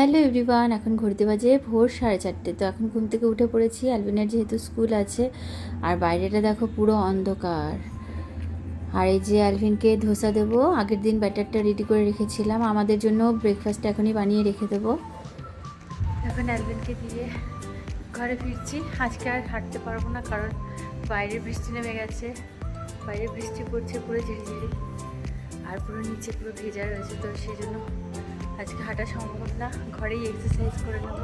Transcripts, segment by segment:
Hello everyone, এখন ঘুরতে বাজে ভোর 4:30। তো এখন ঘুম থেকে উঠে পড়েছি। অ্যালভিনের যেহেতু স্কুল আছে, আর বাইরেটা দেখো পুরো অন্ধকার। আর এই যে অ্যালভিনকে ধোসা দেবো, আগের দিন ব্যাটারটা রেডি করে রেখেছিলাম। আমাদের জন্য ব্রেকফাস্টটা এখনই বানিয়ে রেখে দেবো। এখন অ্যালভিনকে দিয়ে ঘরে ফিরছি। আজকে আর হাঁটতে পারবো না, কারণ বাইরে বৃষ্টি নেমে গেছে। বাইরে বৃষ্টি পড়ছে পুরো ঝিরিঝিরি, আর পুরো নিচে পুরো ভেজা রয়েছে। তো সেই জন্য আজকে হাঁটা সম্ভব না, ঘরেই এক্সারসাইজ করে নেব।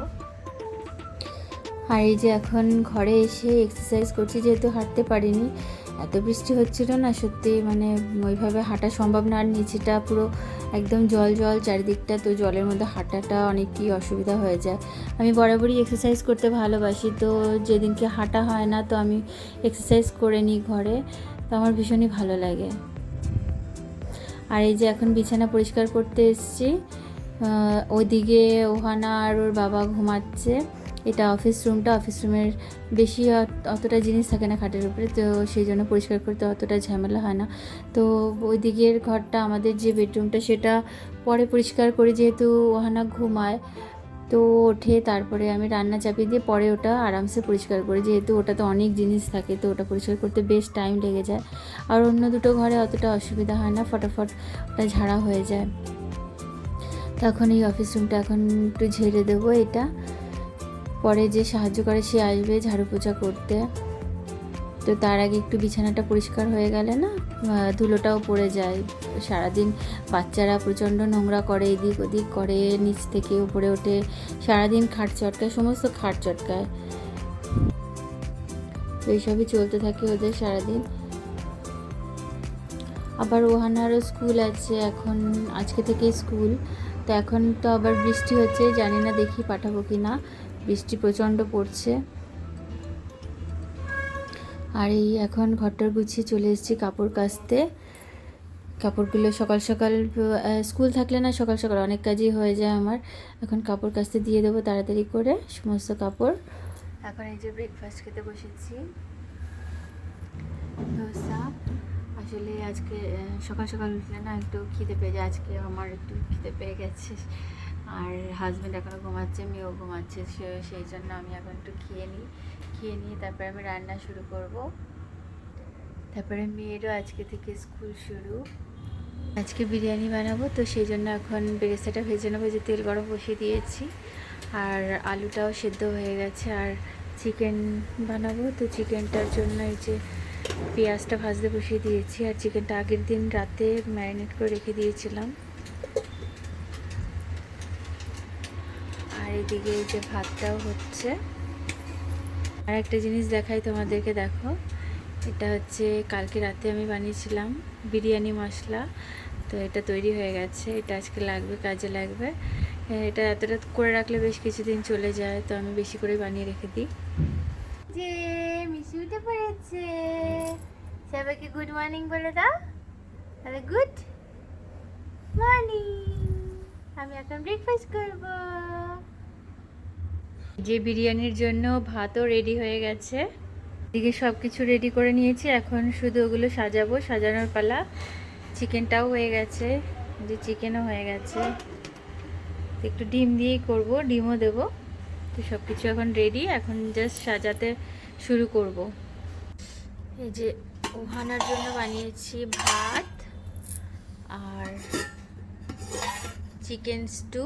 আর এই যে এখন ঘরে এসে এক্সারসাইজ করছি, যেহেতু হাঁটতে পারিনি, এত বৃষ্টি হচ্ছিল না, সত্যি মানে ওইভাবে হাঁটা সম্ভব না। আর নিচেটা পুরো একদম জল জল চারিদিকটা, তো জলের মধ্যে হাঁটাটা অনেকই অসুবিধা হয়ে যায়। আমি বরাবরই এক্সারসাইজ করতে ভালোবাসি, তো যেদিনকে হাঁটা হয় না তো আমি এক্সারসাইজ করে নিই ঘরে, তো আমার ভীষণই ভালো লাগে। আর এই যে এখন বিছানা পরিষ্কার করতে এসেছি। ওইদিকে ওহানা আর ওর বাবা ঘুমাচ্ছে। এটা অফিস রুমটা, অফিস রুমের বেশি অতটা জিনিস থাকে না খাটের উপরে, তো সেই জন্য পরিষ্কার করতে অতটা ঝামেলা হয় না। তো ওই দিকের ঘরটা, আমাদের যে বেডরুমটা, সেটা পরে পরিষ্কার করি, যেহেতু ওহানা ঘুমায়। তো ওঠে, তারপরে আমি রান্না চাপিয়ে দিয়ে পরে ওটা আরামসে পরিষ্কার করি, যেহেতু ওটাতে অনেক জিনিস থাকে, তো ওটা পরিষ্কার করতে বেশ টাইম লেগে যায়। আর অন্য দুটো ঘরে অতটা অসুবিধা হয় না, ফটাফট ওটা ঝাড়া হয়ে যায়। তখন এই অফিস রুমটা এখন একটু ঝেড়ে দেবো। এটা পরে যে সাহায্য করে সে আসবে ঝাড়ু পোছা করতে, তো তার আগে একটু বিছানাটা পরিষ্কার হয়ে গেলে না ধুলোটাও পড়ে যায়। সারাদিন বাচ্চারা প্রচণ্ড নোংরা করে, এদিক ওদিক করে, নিচ থেকে উপরে ওঠে, সারাদিন খাট চটকায়, সমস্ত খাট চটকায়। তো এইসবই চলতে থাকে ওদের সারাদিন। আবার ওহানারও স্কুল আছে এখন, আজকে থেকে স্কুল। তো এখন তো আবার বৃষ্টি হচ্ছে, জানি না দেখি পাঠাবো কি না, বৃষ্টি প্রচণ্ড পড়ছে। আর এই এখন ঘরটার গুছিয়ে চলে এসেছি কাপড় কাচতে। কাপড়গুলো সকাল সকাল, স্কুল থাকলে না সকাল সকাল অনেক কাজই হয়ে যায় আমার। এখন কাপড় কাচতে দিয়ে দেবো তাড়াতাড়ি করে সমস্ত কাপড়। এখন এই যে ব্রেকফাস্ট খেতে বসেছি, ধোসা। আসলে আজকে সকাল সকাল উঠলে না একটু খিদে পেয়ে যায়, আজকে আমার একটু খিদে পেয়ে গেছে। আর হাজব্যান্ড এখনও ঘুমাচ্ছে, মেয়েও ঘুমাচ্ছে, সেই জন্য আমি এখন একটু খেয়ে নিই তারপরে আমি রান্না শুরু করব। তারপরে মেয়েরও আজকে থেকে স্কুল শুরু। আজকে বিরিয়ানি বানাবো, তো সেই জন্য এখন বেরেস্তাটা ভেজে নেবো, যে তেল গরম বসিয়ে দিয়েছি। আর আলুটাও সেদ্ধ হয়ে গেছে। আর চিকেন বানাবো, তো চিকেনটার জন্য এই যে পেঁয়াজটা ভাজতে বসিয়ে দিয়েছি। আর চিকেনটা আগের দিন রাতে ম্যারিনেট করে রেখে দিয়েছিলাম। আর এদিকে এই যে ভাতটাও হচ্ছে। আর একটা জিনিস দেখাই তোমাদেরকে, দেখো, এটা হচ্ছে কালকে রাতে আমি বানিয়েছিলাম বিরিয়ানি মশলা। তো এটা তৈরি হয়ে গেছে, এটা আজকে লাগবে, কাজে লাগবে। এটা এতটা করে রাখলে বেশ কিছুদিন চলে যায়, তো আমি বেশি করে বানিয়ে রেখে দিই। যে মিশি উঠে পড়েছে, সবাইকে গুড মর্নিং বলে দাও। তাহলে গুড মর্নিং, আমি এখন ব্রেকফাস্ট করব। যে বিরিয়ানির জন্য ভাতও রেডি হয়ে গেছে, এদিকে সব কিছু রেডি করে নিয়েছি, এখন শুধু ওগুলো সাজাবো, সাজানোর পালা। চিকেনটাও হয়ে গেছে, যে চিকেনও হয়ে গেছে, একটু ডিম দিয়েই করব, ডিমও দেবো। তো সব কিছু এখন রেডি, এখন জাস্ট সাজাতে শুরু করব। এই যে ওহানার জন্য বানিয়েছি ভাত আর চিকেন স্টু।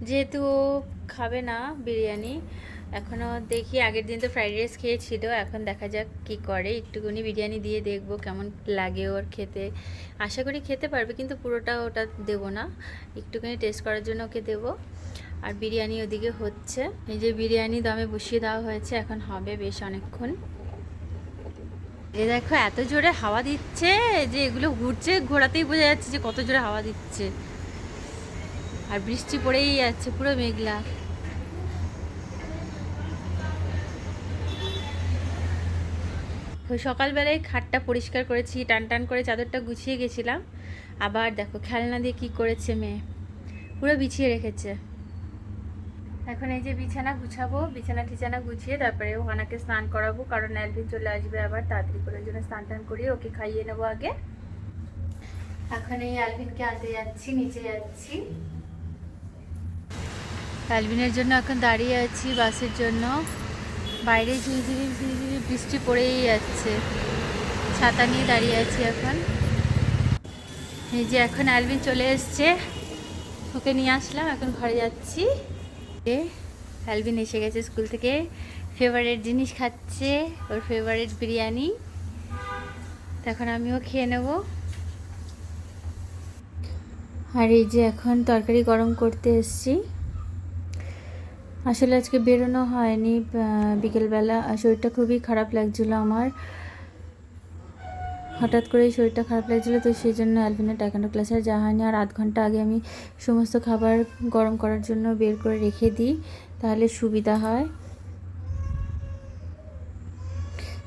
যেহেতু ও খাবে না বিরিয়ানি, এখনও দেখি, আগের দিন তো ফ্রাইড রাইস খেয়েছিল, এখন দেখা যাক কি করে, একটুখানি বিরিয়ানি দিয়ে দেখবো কেমন লাগে ওর খেতে। আশা করি খেতে পারবে, কিন্তু পুরোটা ওটা দেবো না, একটুখানি টেস্ট করার জন্য ওকে দেবো। আর বিরিয়ানি ওদিকে হচ্ছে, এই যে বিরিয়ানি দমে বসিয়ে দেওয়া হয়েছে, এখন হবে বেশ অনেকক্ষণ। এ দেখো এত জোরে হাওয়া দিচ্ছে যে এগুলো ঘুরছে, ঘোরাতেই বোঝা যাচ্ছে যে কত জোরে হাওয়া দিচ্ছে। আর বৃষ্টি পড়েই যাচ্ছে, পুরো মেঘলা। সকালবেলায় খাটটা পরিষ্কার করেছি, টান টান করে চাদরটা গুছিয়ে গেছিলাম। আবার দেখো খেলনা দিয়ে কি করেছে মেয়ে, পুরো বিছিয়ে রেখেছে। এখন এই যে বিছানা গুছাবো, বিছানা গুছিয়ে তারপরে ওহানাকে স্নান করাবো, কারণ অ্যালভিন চলে আসবে আবার, তাড়াতাড়ি করে জন্য স্নান টান করিয়ে ওকে খাইয়ে নেবো আগে। এখন এই অ্যালভিনকে আনতে যাচ্ছি, নিচে যাচ্ছি। অ্যালভিনের জন্য এখন দাঁড়িয়ে আছি বাসের জন্য। বাইরে ঝিরিঝিরি ঝিরিঝিরি বৃষ্টি পড়েই যাচ্ছে, ছাতা নিয়ে দাঁড়িয়ে আছি এখন। এই যে এখন অ্যালভিন চলে এসছে, ওকে নিয়ে আসলাম, এখন ঘরে যাচ্ছি। অ্যালভিন এসে গেছে স্কুল থেকে, ফেভারিট জিনিস খাচ্ছে, ওর ফেভারিট বিরিয়ানি। তখন আমিও খেয়ে নেব। আর এই যে এখন তরকারি গরম করতে এসছি। আসলে আজকে বেরোনো হয়নি, বিকেলবেলা শরীরটা খুবই খারাপ লাগছিলো আমার, হঠাৎ করেই শরীরটা খারাপ লাগছিলো, তো সেই জন্য অ্যালভিনের টাইকোয়ান্ডো ক্লাসে যাওয়া হয়নি। আর আধ ঘন্টা আগে আমি সমস্ত খাবার গরম করার জন্য বের করে রেখে দিই, তাহলে সুবিধা হয়।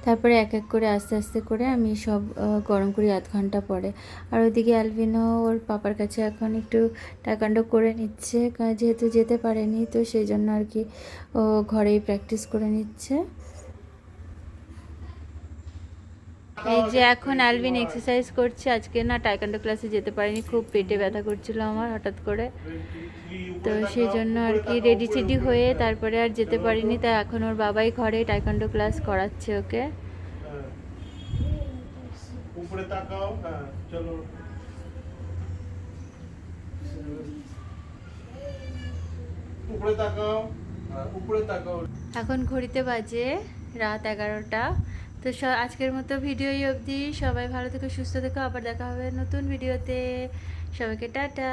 তারপরে এক এক করে আস্তে আস্তে করে আমি সব গরম করি আধ ঘন্টা পরে। আর ওইদিকে অ্যালভিনও ওর পাপার কাছে এখন একটু টাইকোয়ান্ডো করে নিচ্ছে, যেহেতু যেতে পারেনি, তো সেই জন্য আর কি ও ঘরেই প্র্যাকটিস করে নিচ্ছে। এই যে এখন অ্যালভিন এক্সারসাইজ করছে। আজকে না টাইকোয়ান্ডো ক্লাসে যেতে পারিনি, খুব পেটে ব্যথা করছিল আমার হঠাৎ করে, তো সেই জন্য আর কি রেডি চেডি হয়ে তারপরে আর যেতে পারিনি। তাই এখন ওর বাবাই ঘরে টাইকোয়ান্ডো ক্লাস করাচ্ছে ওকে। উপরে তাকাও, হ্যাঁ চলো, উপরে তাকাও, উপরে তাকাও। এখন ঘড়িতে বাজে রাত 11টা। তো আজকের মতো ভিডিও অবধি। সবাই ভালো থেকো, সুস্থ থেকো, আবার দেখা হবে নতুন ভিডিওতে। সবাইকে টাটা।